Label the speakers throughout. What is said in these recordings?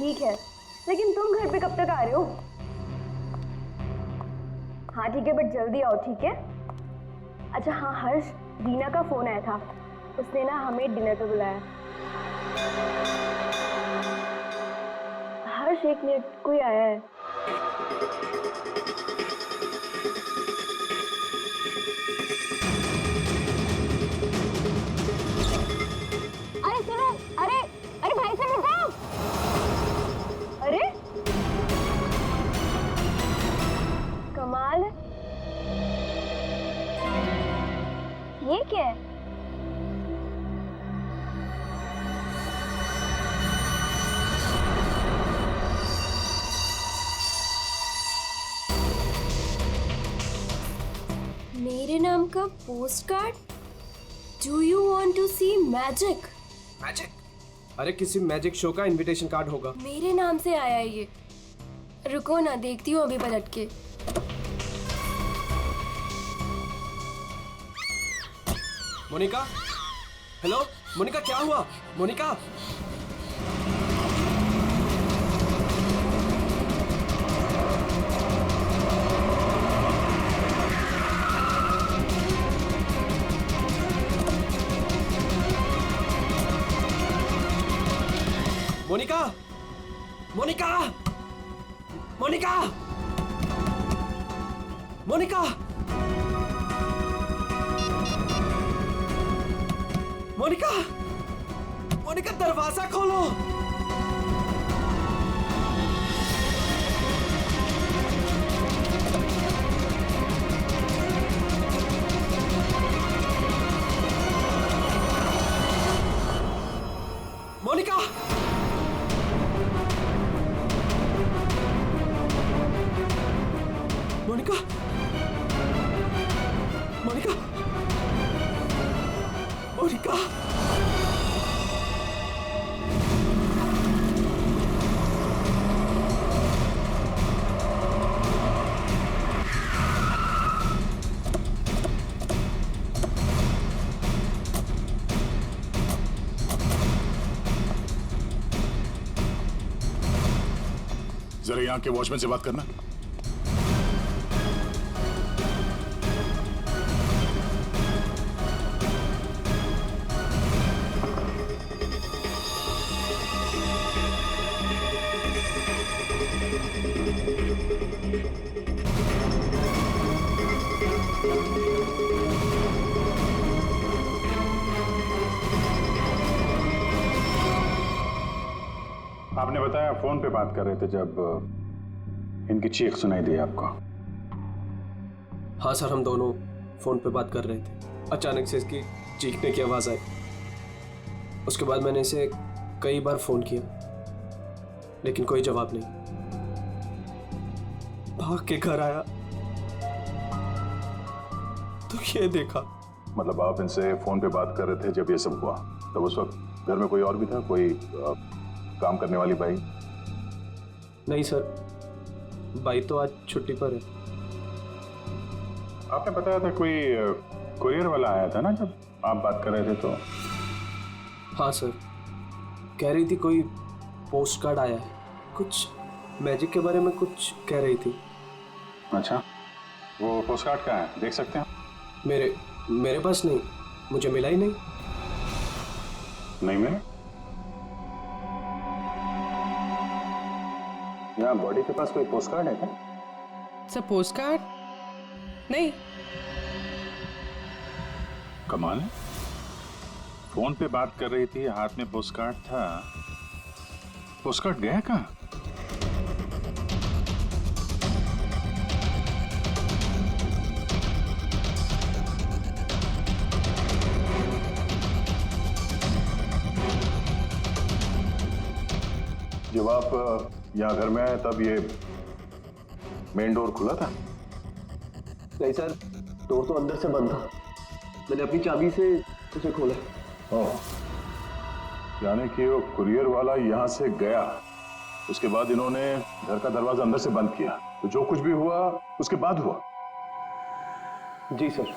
Speaker 1: ठीक है, लेकिन तुम घर पे कब तक आ रहे हो? हाँ ठीक है, बट जल्दी आओ, ठीक है? अच्छा हाँ हर्ष, दीना का फोन आया था, उसने ना हमें डिनर पे बुलाया। हर्ष एक मिनट, कोई आया है। अरे सुनो, अरे अरे भाई साहब रुको। अरे कमाल है, ये क्या है? मेरे नाम का post card? Do you want to see magic?
Speaker 2: Magic? अरे किसी मैजिक शो का इनविटेशन कार्ड होगा।
Speaker 1: मेरे नाम से आया है ये। रुको ना, देखती हूँ अभी पलट के।
Speaker 2: मोनिका, हेलो मोनिका, क्या हुआ? मोनिका, मोनिका, मोनिका, मोनिका, मोनिका, मोनिका, मोनिका, दरवाजा खोलो। मोनिका, मोनिका, मोनिका, मोनिका,
Speaker 3: जरा यहाँ के वॉचमैन से बात करना। आपने बताया फोन पे बात कर रहे थे जब इनकी चीख सुनाई दी आपको।
Speaker 2: हाँ सर, हम दोनों फोन पे बात कर रहे थे। अचानक से इसकी चीखने की आवाज आई। उसके बाद मैंने इसे कई बार फोन किया, लेकिन कोई जवाब नहीं। भाग के घर आया तो ये देखा।
Speaker 3: मतलब आप इनसे फोन पे बात कर रहे थे जब ये सब हुआ, तब उस वक्त घर में कोई और भी था? कोई काम करने वाली बाई?
Speaker 2: नहीं सर, बाई तो आज छुट्टी पर है।
Speaker 3: आपने बताया था कोई कुरियर वाला आया था ना जब आप बात कर रहे थे तो?
Speaker 2: हाँ सर, कह रही थी कोई पोस्ट कार्ड आया है, कुछ मैजिक के बारे में कुछ कह रही थी।
Speaker 3: अच्छा, वो पोस्ट कार्ड कहाँ है, देख सकते हैं?
Speaker 2: मेरे पास नहीं, मुझे मिला ही नहीं।
Speaker 3: नहीं मिला? यहाँ बॉडी के पास कोई पोस्ट कार्ड है क्या?
Speaker 4: सर पोस्ट कार्ड नहीं।
Speaker 3: कमाल है, फोन पे बात कर रही थी, हाथ में पोस्ट कार्ड था। पोस्ट कार्ड गया कहाँ? जब आप यहाँ घर में आए तब ये मेन डोर खुला था?
Speaker 2: नहीं सर, डोर तो अंदर से बंद था। मैंने अपनी चाबी से उसे खोला।
Speaker 3: ओह, यानी कि वो कुरियर वाला यहाँ से गया, उसके बाद इन्होंने घर का दरवाजा अंदर से बंद किया, तो जो कुछ भी हुआ उसके बाद हुआ?
Speaker 2: जी सर।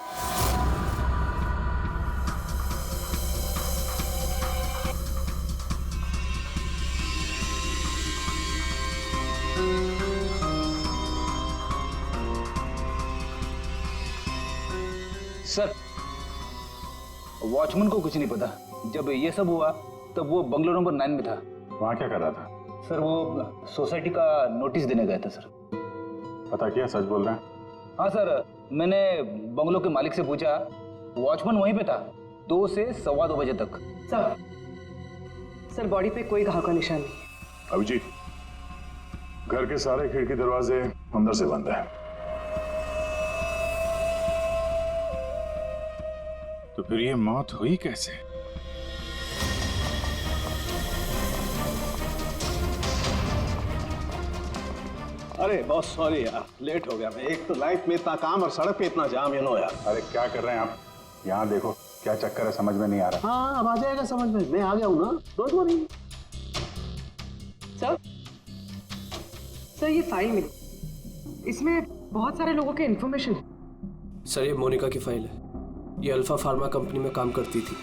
Speaker 5: सर, वॉचमैन को कुछ नहीं पता। जब ये सब हुआ तब वो बंगलो नंबर 9 में था।
Speaker 3: वहाँ क्या कर रहा था?
Speaker 5: सर वो सोसाइटी का नोटिस देने गया था सर।
Speaker 3: पता किया, सच बोल रहे हैं?
Speaker 5: हाँ सर, मैंने बंगलो के मालिक से पूछा, वॉचमैन वहीं पे था 2 से 2:15 बजे तक।
Speaker 4: सर बॉडी पे कोई घाव का निशान नहीं है।
Speaker 3: अभिजीत, घर के सारे खिड़की दरवाजे अंदर से बंद है। तो फिर ये मौत हुई कैसे?
Speaker 6: अरे बहुत सॉरी यार, लेट हो गया मैं। एक तो लाइफ में इतना काम और सड़क पे इतना जाम है नो यार।
Speaker 3: अरे क्या कर रहे हैं आप? यहाँ देखो क्या चक्कर है, समझ में नहीं आ रहा।
Speaker 6: हाँ अब आ जाएगा समझ में, मैं आ गया हूँ ना, डोंट वरी।
Speaker 4: सर ये फाइल मिली, इसमें बहुत सारे लोगों के इन्फॉर्मेशन है।
Speaker 2: सर ये मोनिका की फाइल है। ये अल्फा फार्मा कंपनी में काम करती थी।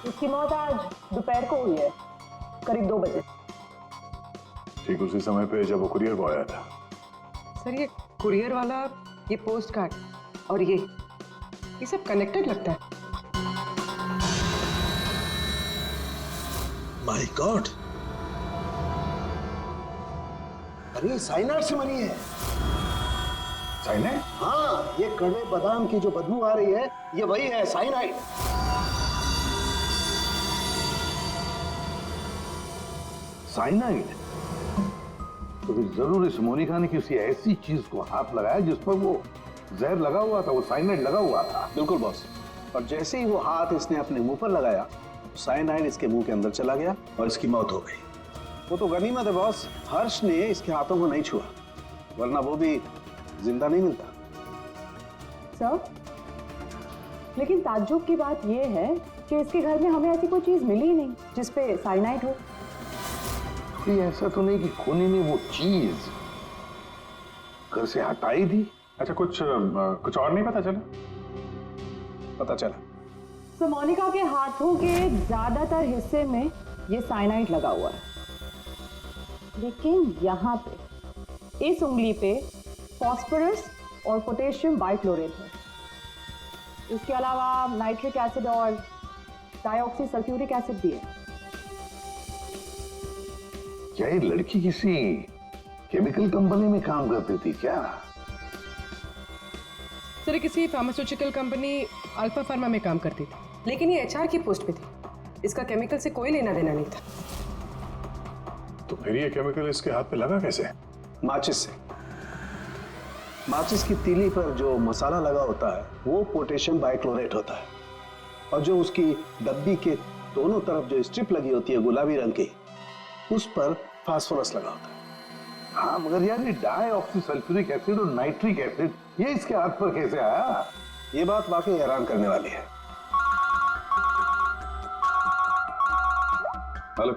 Speaker 1: उसकी मौत आज दोपहर को हुई है, करीब 2 बजे।
Speaker 3: ठीक उसी समय पे जब वो कुरियर बॉय आया था।
Speaker 4: सर ये कुरियर वाला, ये पोस्ट कार्ड और ये सब कनेक्टेड लगता है।
Speaker 6: माय गॉड, अरे साइनाइड से मरी है।
Speaker 3: साइनाइड?
Speaker 6: हाँ, ये कड़वे बादाम की जो बदबू आ रही है, ये वही है, साइनाइड।
Speaker 7: साइनाइड? तो फिर जरूर इस मोनिका ने किसी ऐसी चीज को हाथ लगाया जिस पर वो जहर लगा हुआ था, वो साइनाइड लगा हुआ था।
Speaker 6: बिल्कुल बॉस। और जैसे ही वो हाथ इसने अपने मुंह पर लगाया, साइनाइड इसके मुंह के अंदर चला गया और इसकी मौत हो गई। वो तो गनीमत है बॉस, हर्ष ने इसके हाथों को नहीं छुआ, वरना वो भी जिंदा नहीं मिलता।
Speaker 8: सर, लेकिन ताज्जुब की बात यह है कि इसके घर में हमें ऐसी कोई चीज मिली ही नहीं जिसपे साइनाइड हो।
Speaker 7: ये ऐसा तो नहीं कि खूनी ने वो चीज घर से हटाई थी?
Speaker 3: अच्छा, कुछ और नहीं पता चला?
Speaker 6: पता चला
Speaker 8: तो मोनिका के हाथों के ज्यादातर हिस्से में ये साइनाइड लगा हुआ है, लेकिन यहाँ पे इस उंगली पे फास्फोरस और पोटेशियम बाइक्लोरेट है। इसके अलावा नाइट्रिक एसिड और डाइऑक्सी सल्फ्यूरिक एसिड भी है।
Speaker 7: क्या ये लड़की किसी केमिकल कंपनी में काम करती थी क्या?
Speaker 4: सर किसी फार्मास्यूटिकल कंपनी अल्फा फार्मा में काम करती थी, लेकिन ये एचआर की पोस्ट पे थी। इसका केमिकल से कोई लेना देना नहीं था।
Speaker 3: तो फिर ये केमिकल इसके हाथ पे लगा कैसे?
Speaker 6: माचिस से। माचिस की तीली पर जो मसाला लगा होता है वो पोटेशियम बाइक्लोरेट होता है, और जो उसकी डब्बी के दोनों तरफ जो स्ट्रिप लगी होती है गुलाबी रंग की, उस पर फास्फोरस लगा होता है।
Speaker 7: हाँ, मगर यार ये डाइऑक्सी सल्फ्यूरिक एसिड और नाइट्रिक एसिड ये इसके हाथ पर कैसे आया?
Speaker 6: ये बात वाकई हैरान करने वाली है।
Speaker 3: हेलो,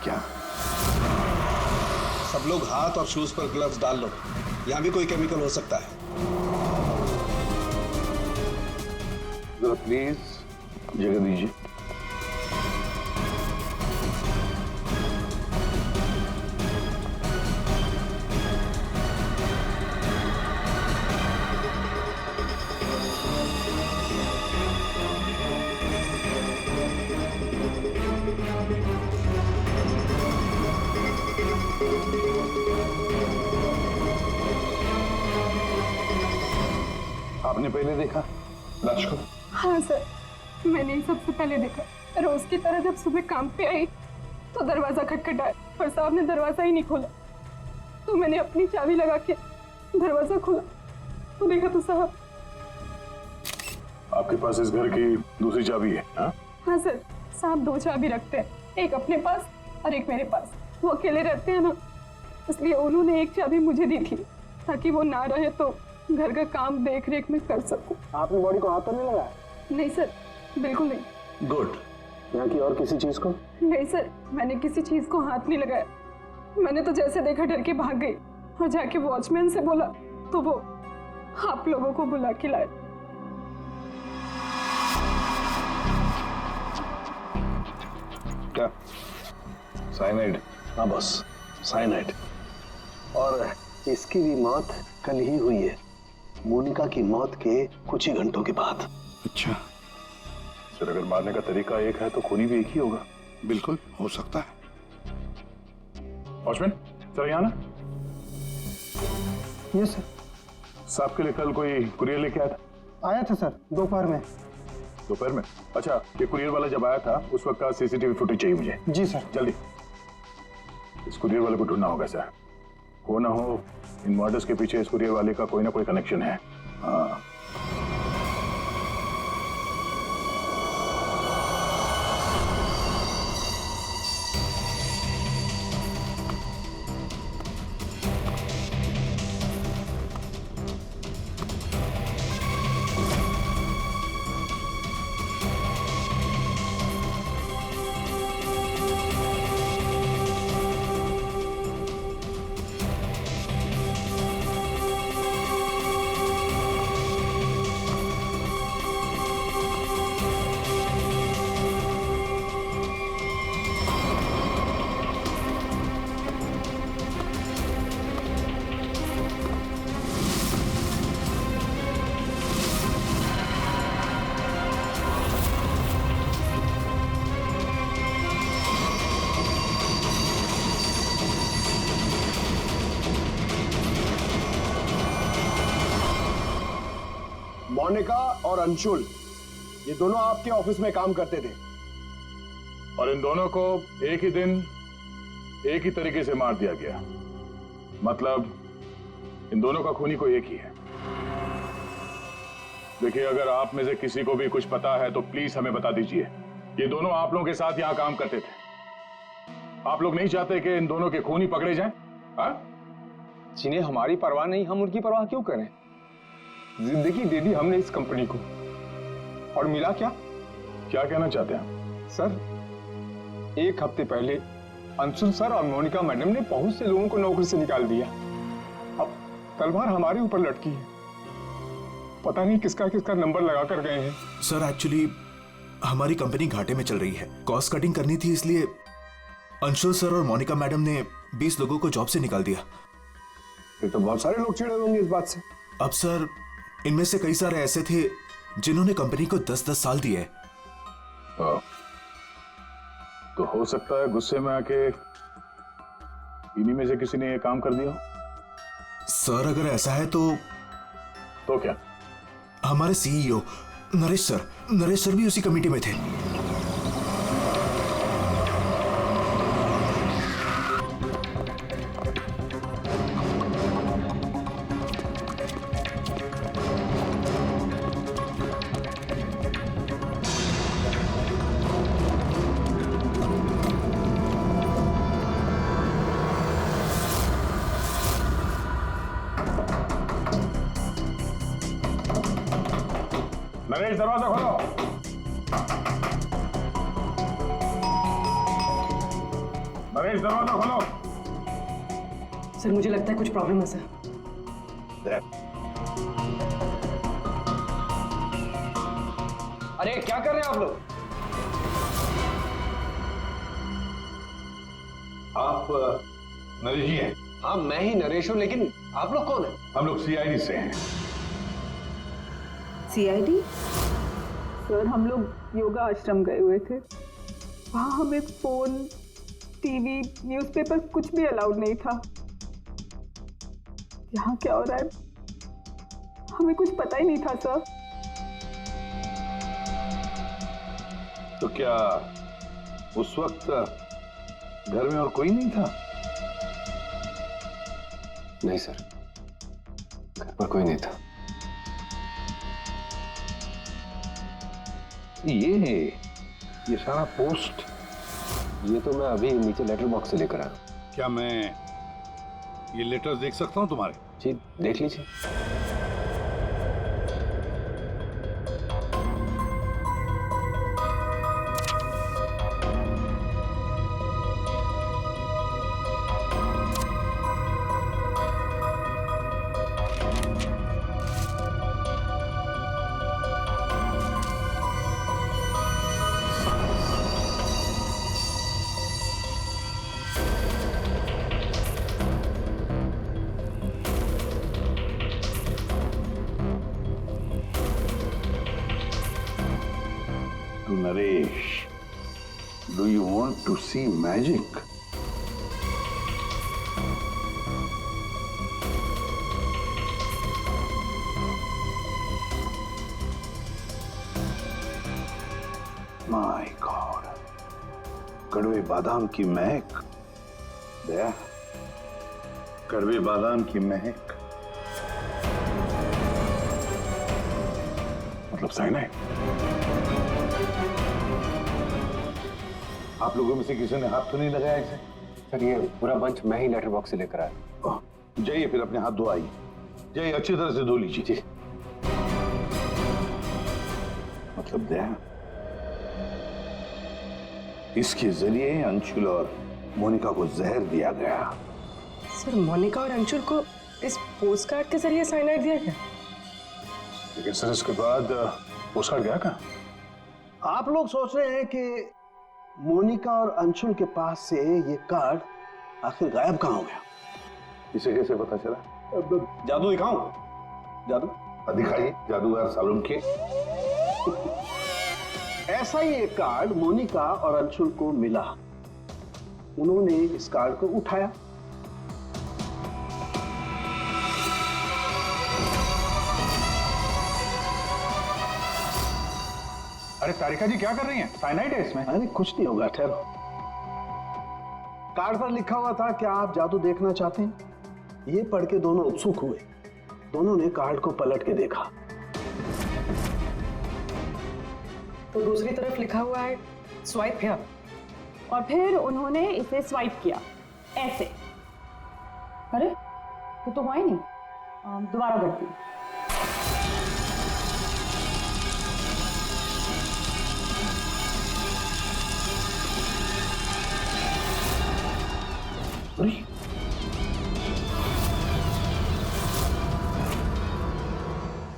Speaker 7: क्या?
Speaker 6: सब लोग हाथ और शूज पर ग्लव्स डाल लो, यहाँ भी कोई केमिकल हो सकता है।
Speaker 7: जरा प्लीज जगह दीजिए। आपने पहले देखा लाश को?
Speaker 9: हाँ सर, मैंने ही सबसे पहले देखा। रोज की तरह जब सुबह काम पे आई तो दरवाजा खटखटाया और साहब ने दरवाजा ही नहीं खोला, तो मैंने अपनी चाबी लगा के दरवाजा खोला तो देखा तो साहब।
Speaker 3: आपके पास इस घर की दूसरी चाबी है?
Speaker 9: हाँ सर, साहब 2 चाबी रखते हैं, एक अपने पास और एक मेरे पास। वो अकेले रहते हैं ना, इसलिए उन्होंने एक चाबी मुझे दी थी ताकि वो ना रहे तो घर का काम देख रेख में कर सकूं।
Speaker 6: आपने बॉडी को हाथ तो नहीं लगाया?
Speaker 9: नहीं सर, बिल्कुल नहीं।
Speaker 6: गुड। यहाँ की और किसी चीज को?
Speaker 9: नहीं सर, मैंने किसी चीज को हाथ नहीं लगाया। मैंने तो जैसे देखा डर के भाग गई और जाके वॉचमैन से बोला तो वो आप लोगों को बुला के लाए।
Speaker 7: क्या
Speaker 3: साइनाइड।
Speaker 6: हाँ बॉस, साइनाइड। और इसकी भी मौत कल ही हुई है, मोनिका की मौत के कुछ ही घंटों के बाद।
Speaker 7: अच्छा,
Speaker 3: सर अगर मारने का तरीका एक है तो खूनी भी एक ही होगा।
Speaker 7: बिल्कुल हो सकता है।
Speaker 3: वॉचमैन सर यहाँ ना।
Speaker 6: Yes sir.
Speaker 3: साहब के लिए कल कोई कुरियर लेके आया था?
Speaker 6: आया था सर, दोपहर में।
Speaker 3: दोपहर में? अच्छा, ये कुरियर वाला जब आया था उस वक्त का सीसीटीवी फुटेज चाहिए मुझे।
Speaker 6: जी सर।
Speaker 3: जल्दी। इस कुरियर वाले को ढूंढना होगा सर। हो ना हो इन मर्डर्स के पीछे इस कुरियर वाले का कोई ना कोई कनेक्शन है। हाँ।
Speaker 6: मोनिका और अंशुल, ये दोनों आपके ऑफिस में काम करते थे
Speaker 3: और इन दोनों को एक ही दिन एक ही तरीके से मार दिया गया। मतलब इन दोनों का खूनी कोई एक ही है। देखिए, अगर आप में से किसी को भी कुछ पता है तो प्लीज हमें बता दीजिए। ये दोनों आप लोगों के साथ यहां काम करते थे। आप लोग नहीं चाहते कि इन दोनों के खूनी पकड़े जाएं? हाँ?
Speaker 10: जिन्हें हमारी परवाह नहीं, हम उनकी परवाह क्यों करें? जिंदगी दे दी हमने इस कंपनी को, और मिला क्या?
Speaker 3: क्या कहना चाहते हैं
Speaker 10: सर, एक हफ्ते पहले अंशुल सर और मोनिका मैडम ने बहुत से लोगों को नौकरी से निकाल दिया। अब तलवार हमारे ऊपर लटकी है। पता नहीं किसका किसका नंबर लगा कर गए हैं।
Speaker 11: सर एक्चुअली हमारी कंपनी घाटे में चल रही है, कॉस्ट कटिंग करनी थी, इसलिए अंशुल सर और मोनिका मैडम ने 20 लोगों को जॉब से निकाल दिया।
Speaker 6: फिर तो बहुत सारे लोग चिढ़े होंगे इस बात से।
Speaker 11: अब सर इनमें से कई सारे ऐसे थे जिन्होंने कंपनी को 10-10 साल दिए।
Speaker 3: तो हो सकता है गुस्से में आके इन्हीं में से किसी ने ये काम कर दिया।
Speaker 11: सर अगर ऐसा है तो
Speaker 3: क्या?
Speaker 11: हमारे सीईओ नरेश सर भी उसी कमेटी में थे।
Speaker 3: नरेश, दरवाजा खोलो। नरेश, दरवाजा खोलो।
Speaker 4: सर मुझे लगता है कुछ प्रॉब्लम है सर।
Speaker 5: अरे क्या कर रहे हैं आप लोग?
Speaker 7: आप नरेश जी हैं?
Speaker 6: हाँ मैं ही नरेश हूं, लेकिन आप लोग कौन हैं?
Speaker 7: हम लोग सीआईडी से हैं।
Speaker 8: सीआईडी?
Speaker 9: सर हम लोग योगा आश्रम गए हुए थे, वहाँ हमें फोन, टीवी, न्यूज़पेपर कुछ भी अलाउड नहीं था। यहाँ क्या हो रहा है हमें कुछ पता ही नहीं था सर।
Speaker 7: तो क्या उस वक्त घर में और कोई नहीं था?
Speaker 6: नहीं सर, घर पर कोई नहीं था।
Speaker 7: ये सारा पोस्ट,
Speaker 6: ये तो मैं अभी नीचे लेटर बॉक्स से लेकर आया।
Speaker 7: क्या मैं ये लेटर्स देख सकता हूं तुम्हारे?
Speaker 6: जी देख लीजिए।
Speaker 7: Naresh, do you want to see magic? My god, कड़वे बादाम की महक। दया, कड़वे बादाम की महक
Speaker 3: मतलब साइनाइड।
Speaker 7: आप लोगों में से किसी ने हाथ तो नहीं लगाया इसे?
Speaker 6: सर ये पूरा बंच मैं ही लेटर बॉक्स से लेकर आया।
Speaker 7: जाइए फिर अपने हाथ धोआइए, जाइए अच्छी तरह से धो लीजिए। मतलब दया, इसके जरिए अंशुल और मोनिका को जहर दिया गया।
Speaker 4: सर मोनिका और अंशुल को इस पोस्ट कार्ड के जरिए साइनाइड दिया गया?
Speaker 3: लेकिन सर इसके बाद पोस्ट कार्ड गया कहाँ?
Speaker 6: आप लोग सोच रहे हैं कि मोनिका और अंशुल के पास से ये कार्ड आखिर गायब कहाँ हो गया?
Speaker 7: इसे कैसे पता चला?
Speaker 6: जादू दिखाऊं? जादू
Speaker 7: दिखाइए, जादूगर सालून के।
Speaker 6: ऐसा ही एक कार्ड मोनिका और अंशुल को मिला। उन्होंने इस कार्ड को उठाया,
Speaker 10: अरे तारिका जी क्या कर रही हैं? साइनाइड है इसमें।
Speaker 6: अरे कुछ नहीं होगा, ठहरो। कार्ड पर लिखा हुआ था क्या आप जादू देखना चाहते हैं? ये पढ़ के दोनों उत्सुक हुए। दोनों ने कार्ड को पलट के देखा
Speaker 4: तो दूसरी तरफ लिखा हुआ है स्वाइप हियर।
Speaker 8: और फिर उन्होंने इसे स्वाइप किया ऐसे। अरे ये तो हुआ ही नहीं, दोबारा करती हूँ।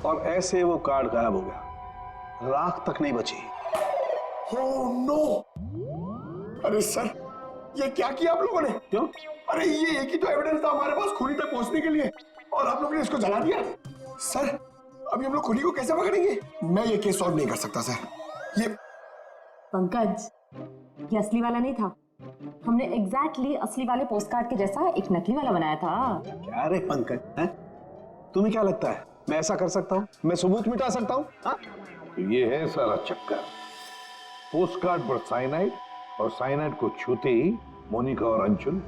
Speaker 6: और ऐसे वो कार्ड गायब हो गया, राख तक नहीं बची।
Speaker 12: Oh no! अरे सर, ये क्या किया आप लोगों ने?
Speaker 6: क्यों?
Speaker 12: अरे ये एक ही तो एविडेंस था हमारे पास खूनी तक पहुंचने के लिए, और आप लोगों ने इसको जला दिया। सर, अभी हम लोग खूनी को कैसे पकड़ेंगे? मैं ये केस सॉल्व नहीं कर सकता सर। ये
Speaker 8: पंकज, ये असली वाला नहीं था। हमने एग्जैक्टली असली वाले पोस्ट कार्ड के जैसा एक नकली वाला बनाया था।
Speaker 6: क्या रे पंकज, हैं? तुम्हें क्या लगता है मैं ऐसा कर सकता हूँ? मैं सबूत मिटा सकता हूँ?
Speaker 7: तो ये है सारा चक्कर। पोस्ट कार्ड पर साइनाइड, और साइनाइड को छूते ही मोनिका और अंशुल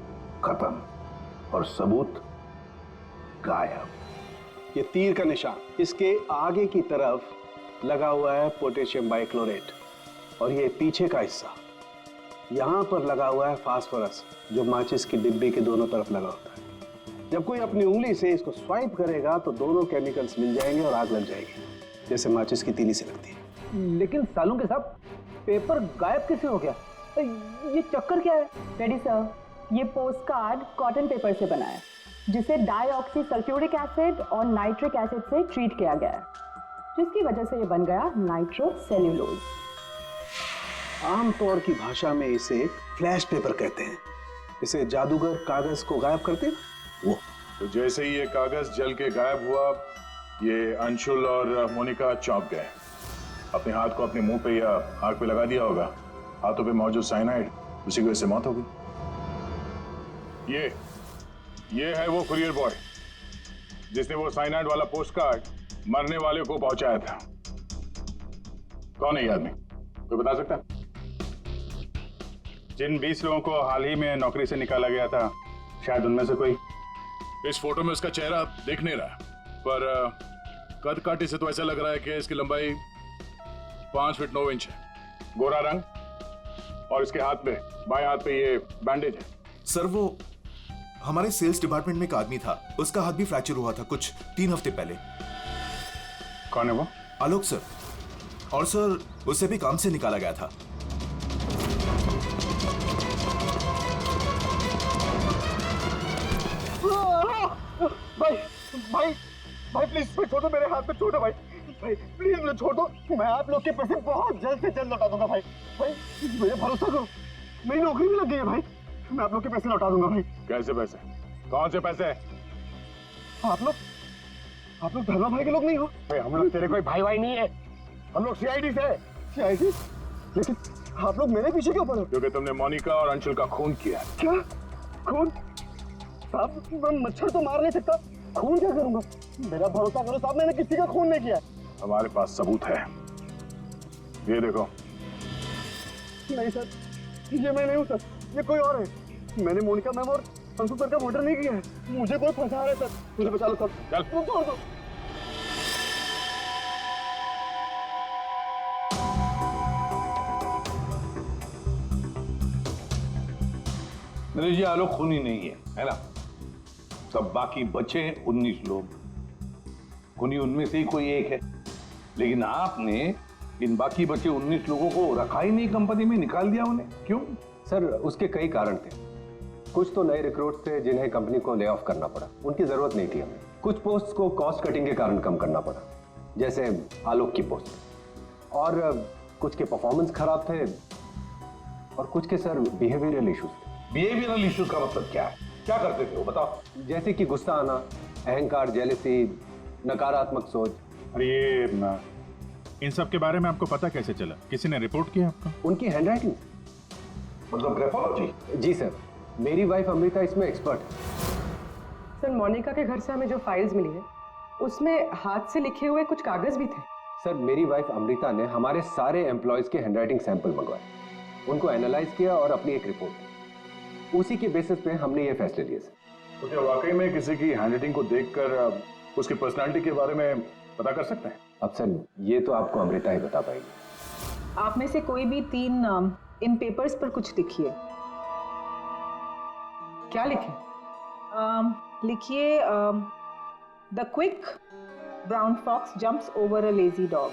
Speaker 7: खत्म, और सबूत गायब।
Speaker 6: ये तीर का निशान, इसके आगे की तरफ लगा हुआ है पोटेशियम बाइक्लोरेट, और ये पीछे का हिस्सा यहाँ पर लगा हुआ है फास्फोरस, जो माचिस की डिब्बे के दोनों तरफ लगा होता है। जब कोई अपनी उंगली से इसको स्वाइप करेगा तो दोनों केमिकल्स मिल जाएंगे और आग लग जाएगी, जैसे माचिस की तीली से लगती है।
Speaker 5: लेकिन सालों के साथ पेपर गायब कैसे हो गया? ये चक्कर क्या है?
Speaker 8: रेडी सर, ये पोस्ट कार्ड कॉटन पेपर से बना है, जिसे डाईऑक्सी सल्फ्यूरिक एसिड और नाइट्रिक एसिड से ट्रीट किया गया है, जिसकी वजह से ये बन गया नाइट्रोसेल्यूलोज।
Speaker 6: आमतौर की भाषा में इसे फ्लैश पेपर कहते हैं। इसे जादूगर कागज को गायब करते हैं वो।
Speaker 3: तो जैसे ही ये कागज जल के गायब हुआ, ये अंशुल और मोनिका चौंक गए। अपने हाथ को अपने मुंह पे या आंख पे लगा दिया होगा। हाथों पे मौजूद साइनाइड, उसी की वजह से मौत हो गई। ये है वो कुरियर बॉय जिसने वो साइनाइड वाला पोस्ट कार्ड मरने वाले को पहुंचाया था। कौन है ये आदमी? कोई बता सकता है?
Speaker 10: जिन 20 लोगों को हाल ही में नौकरी से निकाला गया था, शायद उनमें से कोई।
Speaker 3: इस फोटो में उसका चेहरा दिख नहीं रहा, पर कद काठी से तो ऐसा लग रहा है कि इसकी लंबाई 5 फीट 9 इंच है। गोरा रंग, और इसके हाथ पे, बाएं हाथ पे ये बैंडेज है।
Speaker 11: सर वो हमारे सेल्स डिपार्टमेंट में एक आदमी था, उसका हाथ भी फ्रैक्चर हुआ था कुछ 3 हफ्ते पहले।
Speaker 10: कौन है वो?
Speaker 11: आलोक सर। और सर उसे भी काम से निकाला गया था।
Speaker 12: भाई प्लीज छोड़ो, मेरे हाथ में छोड़ो भाई प्लीज मुझे छोड़ो। मैं आप लोग के पैसे बहुत जल्द से जल्द लौटा दूंगा भाई मुझे भरोसा करो, मेरी नौकरी भी लग गई है भाई, मैं आप लोग के पैसे लौटा दूंगा भाई।
Speaker 3: कैसे पैसे? कौन से पैसे?
Speaker 12: आप लोग धर्मा भाई के लोग नहीं हो? भाई हम लोग तेरे कोई भाई नहीं है, हम लोग सीआईडी से। सीआईडी? लेकिन आप लोग मेरे पीछे क्यों पड़े?
Speaker 3: क्योंकि तुमने मोनिका और अंशुल का खून किया।
Speaker 12: क्या खून? साहब मैं मच्छर तो मार नहीं सकता, खून क्या करूंगा? मेरा भरोसा करो साहब, मैंने किसी का खून नहीं किया।
Speaker 3: हमारे पास सबूत है, ये देखो।
Speaker 12: नहीं सर, ये मैं नहीं हूँ सर, ये कोई और है। मैंने मोनिका मैम और अंशुल सर का मर्डर नहीं किया है। मुझे कोई फंसा रहा है सर, मुझे बचा लो सर।
Speaker 3: चल
Speaker 12: छोड़ दो।
Speaker 7: नरेश जी, आलोक खूनी नहीं है ना? सब बाकी बचे 19 लोग, खूनी उनमें से ही कोई एक है। लेकिन आपने इन बाकी बचे 19 लोगों को रखा ही नहीं कंपनी में, निकाल दिया उन्हें, क्यों?
Speaker 13: सर उसके कई कारण थे। कुछ तो नए रिक्रूट्स थे जिन्हें कंपनी को ले ऑफ करना पड़ा, उनकी जरूरत नहीं थी हमें। कुछ पोस्ट को कॉस्ट कटिंग के कारण कम करना पड़ा, जैसे आलोक की पोस्ट, और कुछ के परफॉर्मेंस खराब थे, और कुछ के सर बिहेवियरल इश्यूज थे।
Speaker 7: बिहेवियरल इश्यूज का मतलब क्या है? क्या करते थे वो, बताओ।
Speaker 13: जैसे कि गुस्सा आना, अहंकार, जेलसी, नकारात्मक सोच।
Speaker 14: अरे ये इन सब के बारे में आपको पता कैसे चला? किसी ने रिपोर्ट किया आपको?
Speaker 13: उनकी हैंडराइटिंग।
Speaker 7: मतलब ग्राफोलॉजी?
Speaker 13: जी सर, मेरी वाइफ अमृता इसमें एक्सपर्ट है।
Speaker 4: सर मोनिका के घर से हमें जो फाइल्स मिली है उसमें हाथ से लिखे हुए कुछ कागज भी थे।
Speaker 13: सर मेरी वाइफ अमृता ने हमारे सारे एम्प्लॉयज के हैंडराइटिंग सैंपल मंगवाए, उनको एनालाइज किया और अपनी एक रिपोर्ट, उसी के बेसिस पे हमने ये फैसले लिए सर।
Speaker 3: तो क्या वाकई में किसी की हैंडराइटिंग को देखकर उसकी पर्सनालिटी के बारे में पता कर सकते हैं?
Speaker 13: अब सर ये तो आपको अमृता ही बता पाएगी।
Speaker 8: आप में से कोई भी 3 इन पेपर्स पर कुछ लिखिए।
Speaker 4: क्या लिखे?
Speaker 8: लिखिए the quick brown fox jumps over a lazy dog.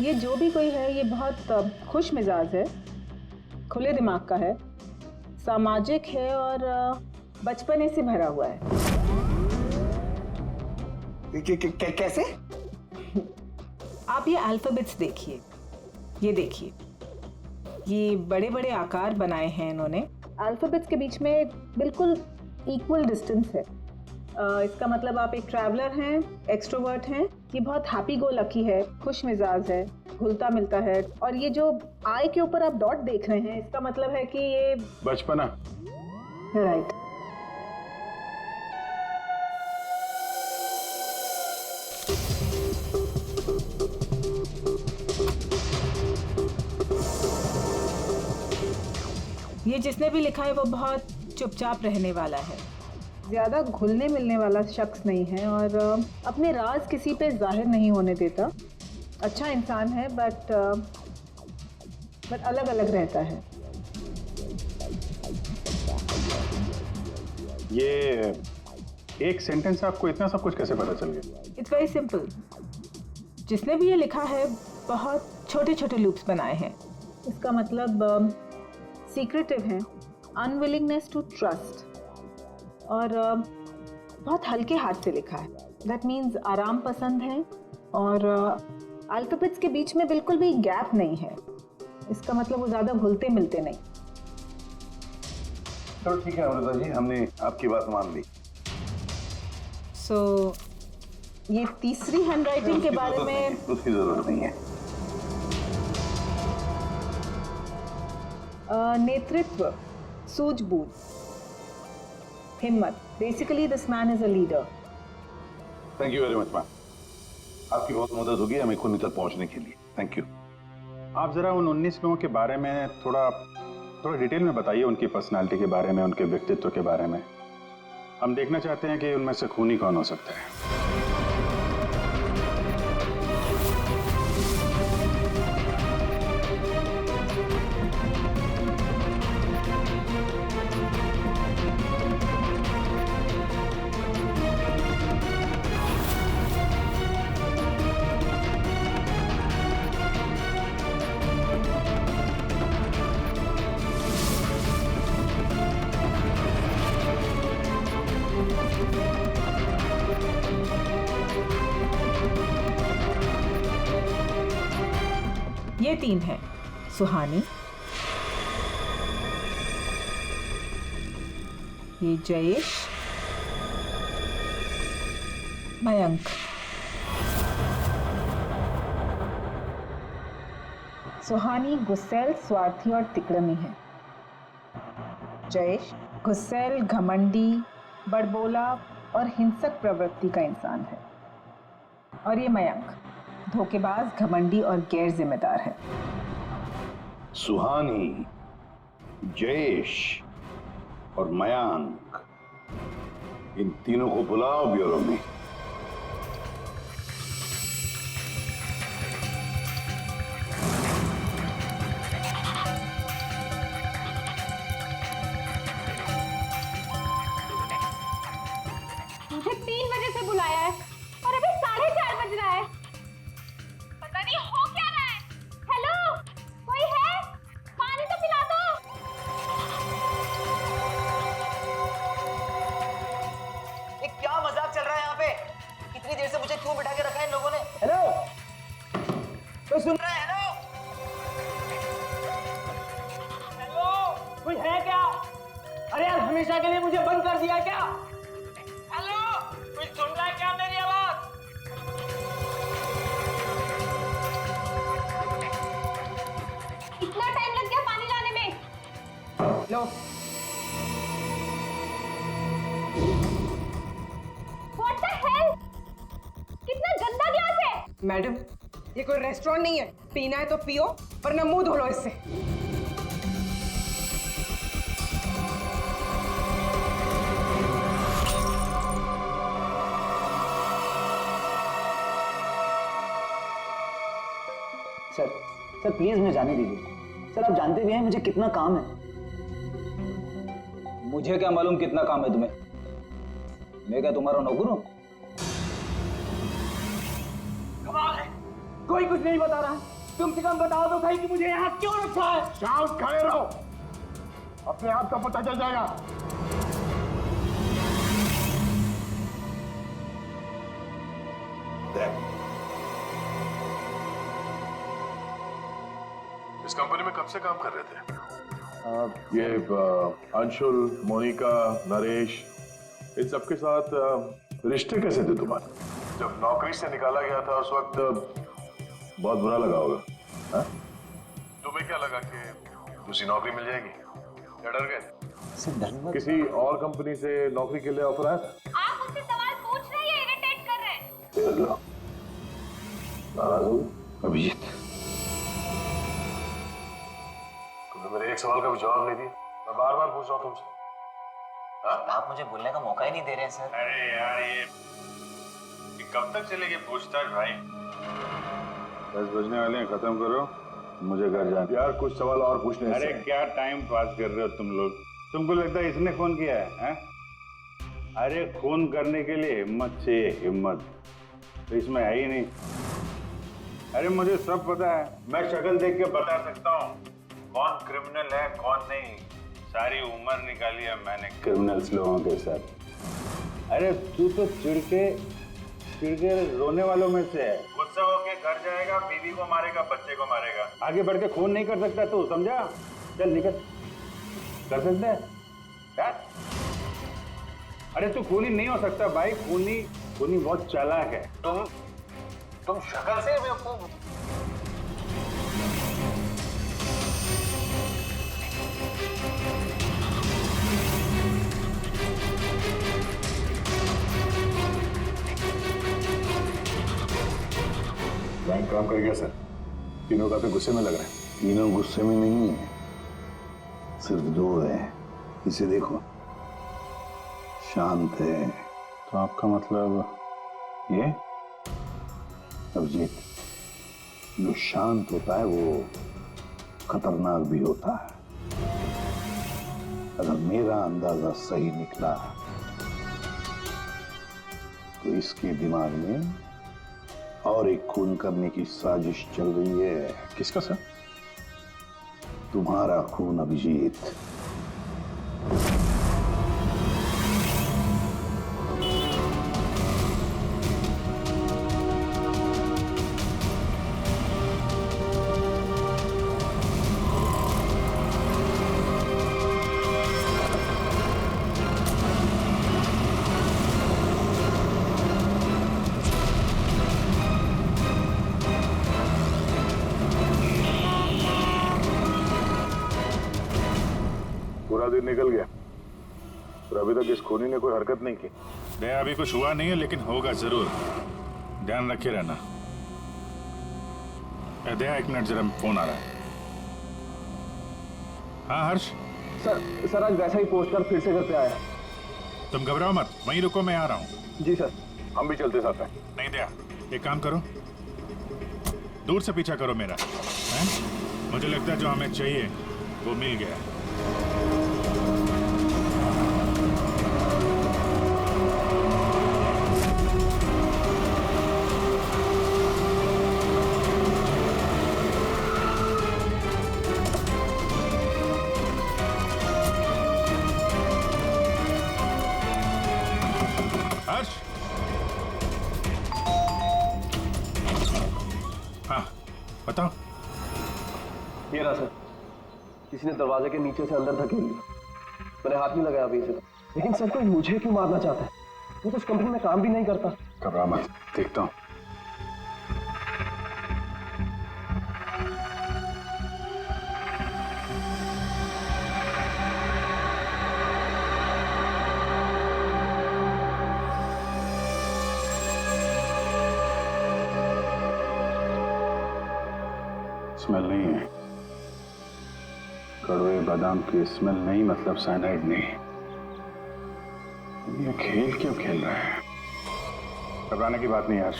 Speaker 8: ये जो भी कोई है ये बहुत खुश मिजाज है, खुले दिमाग का है, सामाजिक है और बचपने से भरा हुआ है।
Speaker 12: कैसे?
Speaker 8: आप ये अल्फाबेट्स देखिए, ये देखिए, ये बड़े बड़े आकार बनाए हैं इन्होंने। अल्फाबेट्स के बीच में बिल्कुल इक्वल डिस्टेंस है। इसका मतलब आप एक ट्रैवलर हैं, एक्सट्रोवर्ट हैं, ये बहुत हैप्पी गो लकी है, खुश मिजाज है, घुलता मिलता है। और ये जो आई के ऊपर आप डॉट देख रहे हैं इसका मतलब है कि ये
Speaker 3: बचपना।
Speaker 8: राइट। ये जिसने भी लिखा है वो बहुत चुपचाप रहने वाला है, ज़्यादा घुलने मिलने वाला शख्स नहीं है और अपने राज किसी पे जाहिर नहीं होने देता। अच्छा इंसान है बट अलग अलग रहता है।
Speaker 14: ये एक सेंटेंस से आपको इतना सब कुछ कैसे पता चल गया?
Speaker 8: It's very simple. जिसने भी ये लिखा है बहुत छोटे छोटे लूप्स बनाए हैं। इसका मतलब सीक्रेटिव है, अनविलिंगनेस टू ट्रस्ट, और बहुत हल्के हाथ से लिखा है। दैट मीन्स आराम पसंद है और अल्फाबेट्स के बीच में बिल्कुल भी गैप नहीं है। इसका मतलब वो ज़्यादा घुलते मिलते नहीं।
Speaker 7: चलो ठीक है अमृता जी, हमने आपकी बात मान ली।
Speaker 8: सो ये तीसरी हैंडराइटिंग के बारे में
Speaker 7: उसकी जरूरत नहीं है।
Speaker 8: नेतृत्व, सूझबूझ, हिम्मत। Basically this man is a leader.
Speaker 7: Thank you very much ma'am, आपकी बहुत मदद होगी हमें खूनी तक पहुंचने के लिए। Thank you.
Speaker 14: आप जरा उन 19 लोगों के बारे में थोड़ा डिटेल में बताइए, उनकी पर्सनालिटी के बारे में, उनके व्यक्तित्व के बारे में। हम देखना चाहते हैं कि उनमें से खूनी कौन हो सकता है।
Speaker 15: ये 3 है, सुहानी, ये जयेश, मयंक। सुहानी गुस्सैल, स्वार्थी और तिकड़मी है। जयेश गुस्सैल, घमंडी, बड़बोला और हिंसक प्रवृत्ति का इंसान है। और ये मयंक धोखेबाज, घमंडी और गैर जिम्मेदार है।
Speaker 7: सुहानी, जयेश और मयांक, इन तीनों को बुलाओ ब्यूरो में।
Speaker 9: मुझे 3 बजे से बुलाया है और अभी 4:30 बज रहा है। पता नहीं हो क्या रहा है। हेलो, कोई है? पानी तो पिला दो।
Speaker 16: ये क्या मजाक चल रहा है यहाँ पे? इतनी देर से मुझे क्यों बिठा के रखा है इन लोगों ने? हेलो, कोई सुन रहा है? हेलो, हेलो, कोई है क्या? अरे यार, हमेशा के लिए मुझे बंद कर दिया क्या? हेलो, कोई सुन रहा है क्या मेरी आवाज?
Speaker 9: इतना टाइम लग गया पानी लाने में।
Speaker 4: लो,
Speaker 9: What the hell? कितना गंदा ग्लास है।
Speaker 4: मैडम, ये कोई रेस्टोरेंट नहीं है। पीना है तो पियो, वरना मुंह धो लो इससे।
Speaker 16: सर प्लीज मुझे जाने दीजिए। सर आप जानते भी हैं मुझे कितना काम है।
Speaker 5: मुझे क्या मालूम कितना काम है तुम्हें? मैं क्या तुम्हारा नौकर हूं?
Speaker 16: कमाल है, कोई कुछ नहीं बता रहा। तुम से कम बताओ तो सही कि मुझे यहाँ क्यों रखा है।
Speaker 12: शांत खड़े रहो, अपने आप का पता चल जाएगा।
Speaker 3: इस कंपनी में कब से काम कर रहे थे? ये अंशुल, मोनिका, नरेश, इन सबके साथ रिश्ते कैसे थे तुम्हारे? जब नौकरी से निकाला गया था उस वक्त बहुत बुरा लगा होगा, हाँ? तुम्हें क्या लगा कि दूसरी नौकरी मिल जाएगी या डर गए? किसी और कंपनी से नौकरी के लिए ऑफर आया था?
Speaker 9: आप मुझसे सवाल पूछ रहे हैं, इरिटेट कर रहे हैं।
Speaker 3: नाराज हो अभिजीत? तुमने मेरे एक सवाल का भी जवाब नहीं दिया। मैं बार बार पूछ रहा हूँ तुमसे।
Speaker 16: आप मुझे बोलने का मौका ही नहीं दे रहे हैं सर।
Speaker 14: अरे यार, ये कब तक चलेगी पूछताछ भाई? 10 बजने वाले हैं, खत्म करो, मुझे घर जाना।
Speaker 3: यार कुछ सवाल और पूछने।
Speaker 14: अरे क्या टाइम पास कर रहे हो तुम लोग? तुमको लगता है इसने फोन किया है? अरे खून करने के लिए हिम्मत चाहिए, हिम्मत तो इसमें है ही नहीं। अरे मुझे सब पता है, मैं शक्ल देख के बता सकता हूँ कौन क्रिमिनल है कौन नहीं। सारी उम्र निकाली है मैंने क्रिमिनल्स लोगों के साथ। अरे तू तो चिढ़ के रोने वालों में से है। गुस्सा होके घर जाएगा, बीवी को मारेगा, बच्चे को मारेगा, आगे बढ़ के खून नहीं कर सकता तू, समझा? चल निकल, कर सकता है यार? अरे तू खूनी नहीं हो सकता भाई, खूनी बहुत चालाक है।
Speaker 16: तुम शक्ल से बेवकूफ।
Speaker 3: बैंक काम कर गया सर। तीनों काफी गुस्से में लग रहे हैं।
Speaker 7: तीनों गुस्से में नहीं है, सिर्फ 2 है। इसे देखो,
Speaker 3: शांत है तो आपका मतलब ये? अभिजीत, जो शांत होता है वो खतरनाक भी होता है। अगर मेरा अंदाजा सही निकला तो इसके दिमाग में और एक खून करने की साजिश चल रही है। किसका सर? तुम्हारा खून अभिजीत। पूरा दिन निकल गया और अभी तक इस खूनी ने कोई हरकत नहीं की।
Speaker 14: दया, अभी कुछ हुआ नहीं है लेकिन होगा जरूर, ध्यान रखे रहना। दया, एक मिनट, जरा फोन आ रहा है। हाँ हर्ष?
Speaker 13: सर आज वैसा ही पोस्ट कर फिर से घर पे आया।
Speaker 14: तुम घबराओ मत, वहीं रुको, मैं आ रहा हूँ।
Speaker 13: जी सर।
Speaker 3: हम भी चलते साथ हैं।
Speaker 14: नहीं दया, एक काम करो, दूर से पीछा करो मेरा, है? मुझे लगता है जो हमें चाहिए वो मिल गया। हाँ बताओ।
Speaker 13: ये रहा सर, किसी ने दरवाजे के नीचे से अंदर धकेल लिया। मैंने हाथ नहीं लगाया अभी से, लेकिन सर कोई मुझे क्यों मारना चाहता है? वो तो उस कंपनी में काम भी नहीं करता।
Speaker 3: घबरा मत, देखता हूँ। स्मेल नहीं है, कड़वे बादाम की स्मेल नहीं, मतलब साइनाइड नहीं। ये खेल क्यों खेल रहा है? घबराने की बात नहीं यार,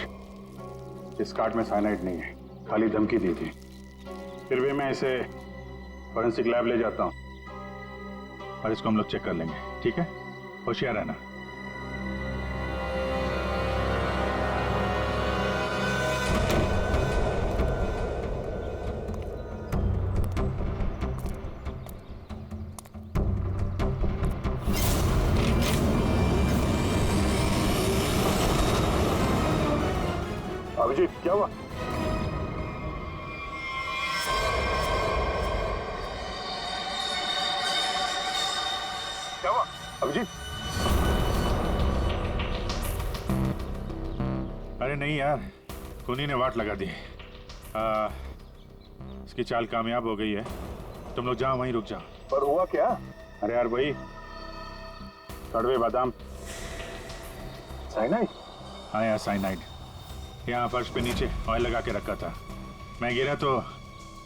Speaker 3: इस कार्ड में साइनाइड नहीं है, खाली धमकी दी थी। फिर भी मैं इसे फॉरेंसिक लैब ले जाता हूँ और इसको हम लोग चेक कर लेंगे, ठीक है? होशियार रहना। अभिजीत, क्या हुआ? क्या हुआ अभिजीत?
Speaker 14: अरे नहीं यार, खूनी ने वाट लगा दी। इसकी चाल कामयाब हो गई है। तुम लोग जाओ, वहीं रुक जाओ।
Speaker 3: पर हुआ क्या?
Speaker 14: अरे यार वही कड़वे बादाम।
Speaker 3: साइनाइड?
Speaker 14: हाँ यार, साइनाइड। यहाँ फर्श पे नीचे ऑयल लगा के रखा था, मैं गिरा तो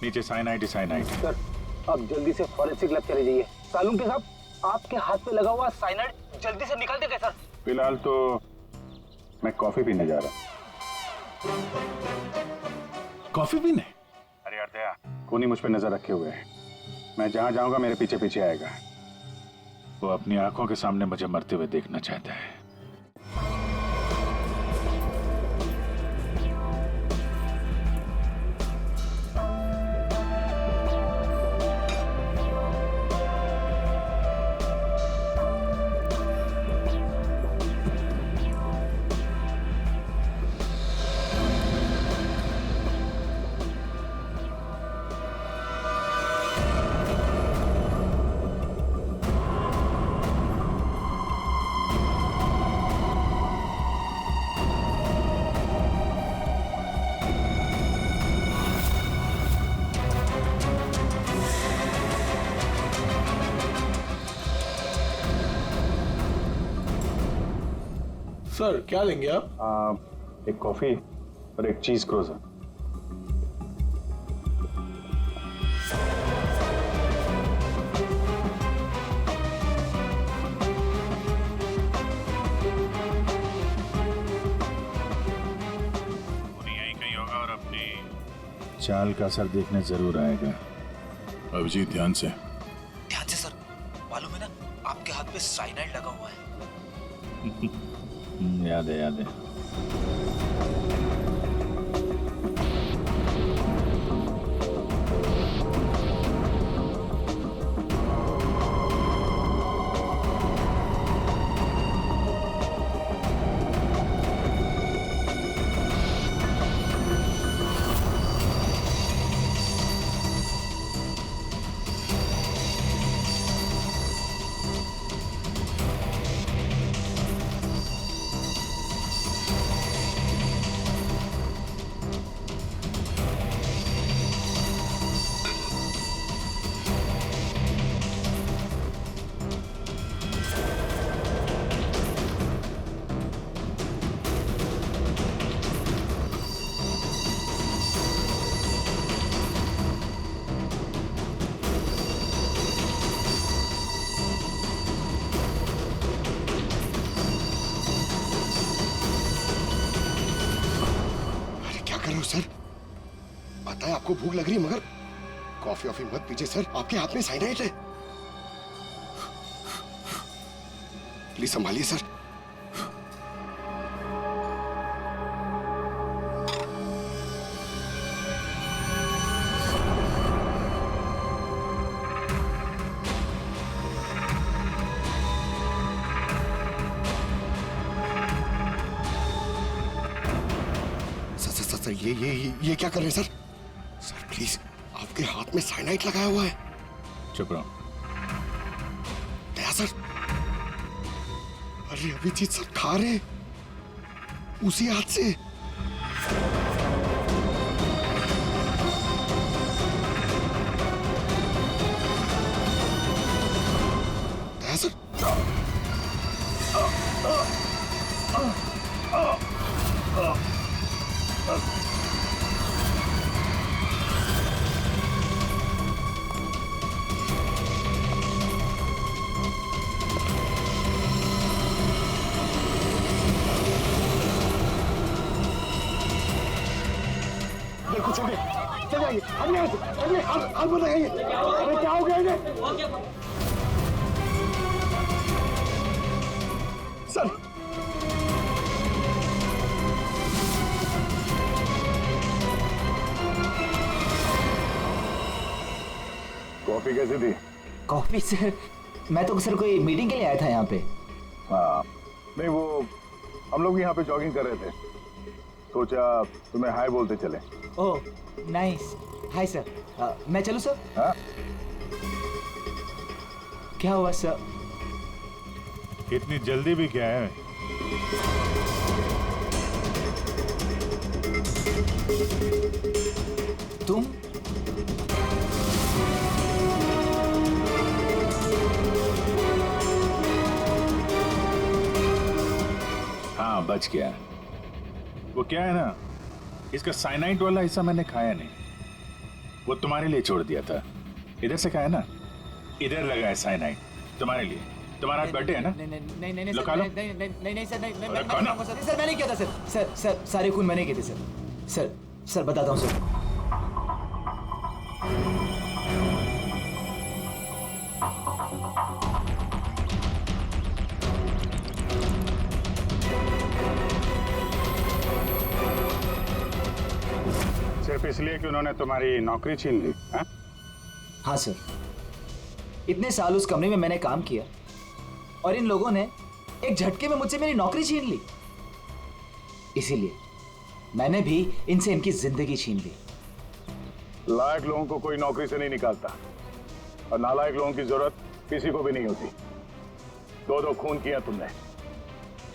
Speaker 14: नीचे साइनाइड ही साइनाइड।
Speaker 5: सर आप जल्दी से फॉरेंसिक लैब चले जाइए। सालून के साहब, आपके हाथ पे लगा हुआ साइनाइड जल्दी से निकाल देंगे सर।
Speaker 3: फिलहाल तो मैं कॉफी पीने जा रहा।
Speaker 14: कॉफी पीने?
Speaker 3: अरे यार दया, खूनी मुझ पे नजर रखे हुए है। मैं जहां जाऊंगा मेरे पीछे पीछे आएगा।
Speaker 14: वो अपनी आंखों के सामने मुझे मरते हुए देखना चाहता है।
Speaker 2: सर क्या लेंगे आप?
Speaker 3: एक कॉफी और एक चीज क्रोजर। और अपनी चाल का असर देखने जरूर आएगा। अभिजीत ध्यान से।
Speaker 11: ध्यान से सर, मालूम है ना आपके हाथ पे साइनाइड लगा हुआ है।
Speaker 3: याद है याद है।
Speaker 12: सर पता है आपको भूख लग रही है मगर कॉफी वॉफी मत पीजिए सर, आपके हाथ में साइनाइड है। Please संभालिए sir. सर ये क्या कर रहे हैं सर? सर प्लीज, आपके हाथ में साइनाइड लगाया हुआ है।
Speaker 3: चुप रहो।
Speaker 12: दया सर, अरे अभिजीत सर खा रहे उसी हाथ से। दया सर, कुछ हो गया। चल जाइए, अभी आप बताइए, अरे क्या हो गया इन्हें? सर
Speaker 3: कॉफी कैसी थी?
Speaker 17: कॉफी सर, मैं तो सर कोई मीटिंग के लिए आया था यहाँ पे।
Speaker 3: हाँ नहीं, वो हम लोग यहाँ पे जॉगिंग कर रहे थे, सोचा तुम्हें हाय बोलते चले।
Speaker 17: Oh nice, hi sir. मैं चलूँ सर?
Speaker 3: हाँ?
Speaker 17: क्या हुआ सर?
Speaker 3: इतनी जल्दी भी क्या है?
Speaker 17: तुम?
Speaker 3: हाँ बच गया। वो क्या है ना, इसका साइनाइड वाला हिस्सा मैंने खाया नहीं, वो तुम्हारे लिए छोड़ दिया था। इधर से खाया ना, इधर लगा है साइनाइड तुम्हारे लिए। तुम्हारा बर्थडे है ना?
Speaker 17: नहीं
Speaker 3: लो खा लो।
Speaker 17: नहीं सर,
Speaker 3: अरे
Speaker 17: मैं
Speaker 3: खाना।
Speaker 17: सर मैंने किया था सर, सारे खून मैंने किए थे सर, बताता हूँ सर।
Speaker 14: सिर्फ इसलिए कि उन्होंने तुम्हारी नौकरी छीन ली?
Speaker 17: हाँ सर, इतने साल उस कंपनी में मैंने काम किया और इन लोगों ने एक झटके में मुझसे मेरी नौकरी छीन ली। इसीलिए मैंने भी इनसे इनकी जिंदगी छीन ली।
Speaker 3: लायक लोगों को कोई नौकरी से नहीं निकालता, और नालायक लोगों की जरूरत किसी को भी नहीं होती। दो खून किया तुमने,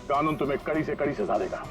Speaker 3: कानून तुम्हें कड़ी से कड़ी सजा देगा।